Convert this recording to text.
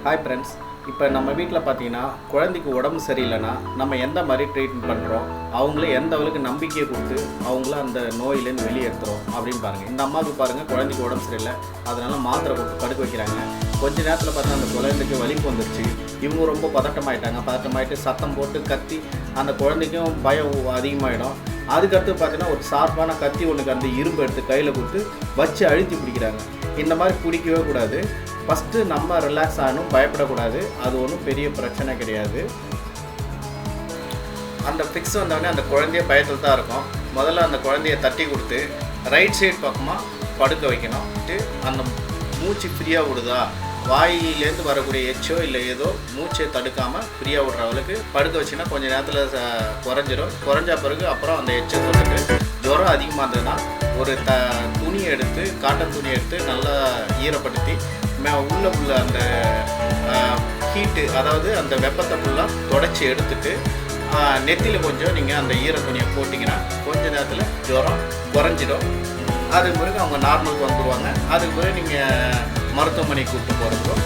Hi friends, இப்போ நம்ம வீட்டில் பார்த்தீங்கன்னா குழந்தைக்கு உடம்பு சரியில்லைன்னா நம்ம எந்த மாதிரி ட்ரீட்மெண்ட் பண்ணுறோம், அவங்கள எந்த அளவுக்கு நம்பிக்கையை கொடுத்து அவங்கள அந்த நோயிலேருந்து வெளியே எடுத்துகிறோம் அப்படின்னு பாருங்கள். இந்த அம்மாவுக்கு பாருங்கள், குழந்தைக்கு உடம்பு சரியில்லை, அதனால் மாத்திரை கொடுத்து படுக்க வைக்கிறாங்க. கொஞ்ச நேரத்தில் பார்த்தா அந்த குழந்தைக்கு வலிப்பு வந்துருச்சு. இவங்க ரொம்ப பதட்டமாயிட்டு சத்தம் போட்டு கத்தி அந்த குழந்தைக்கும் பயம் அதிகமாகிடும். அதுக்கடுத்து பார்த்தீங்கன்னா ஒரு ஷார்ப்பான கத்தி ஒன்றுக்கு அந்த இரும்பு எடுத்து கையில் கொடுத்து வச்சு அழுத்தி பிடிக்கிறாங்க. இந்த மாதிரி பிடிக்கவே கூடாது. ஃபஸ்ட்டு நம்ம ரிலாக்ஸ் ஆகணும், பயப்படக்கூடாது. அது ஒன்றும் பெரிய பிரச்சனை கிடையாது. அந்த ஃபிக்ஸ் வந்தோடனே அந்த குழந்தைய பயத்தில் தான் இருக்கும். முதல்ல அந்த குழந்தைய தட்டி கொடுத்து ரைட் சைடு பக்கமாக படுக்க வைக்கணும். அந்த மூச்சு ஃப்ரீயாக விடுதா, வாயிலேருந்து வரக்கூடிய எச்சோ இல்லை ஏதோ மூச்சை தடுக்காமல் ஃப்ரீயாக விடுற அளவுக்கு படுக்க வச்சிங்கன்னா கொஞ்சம் நேரத்தில் குறைஞ்சிரும். குறைஞ்ச பிறகு அப்புறம் அந்த எச்சை தொட்டுட்டு ஜுரம் அதிகமாக இருந்ததுன்னா ஒரு துணியை எடுத்து, காட்டன் துணியை எடுத்து நல்லா ஈரப்படுத்தி உள்ள அந்த ஹீட்டு, அதாவது அந்த வெப்பத்தை ஃபுல்லாக தொடச்சி எடுத்துட்டு நெத்தியில் கொஞ்சம் நீங்கள் அந்த ஈர துணியை போட்டிங்கன்னா கொஞ்ச நேரத்தில் ஜுரம் குறைஞ்சிடும். அதுக்கு பிறகு அவங்க நார்மலுக்கு வந்துடுவாங்க. அதுக்கு பிறகு நீங்கள் மருத்துவமனைக்கு கூப்பிட்டு போகிறதுக்கும்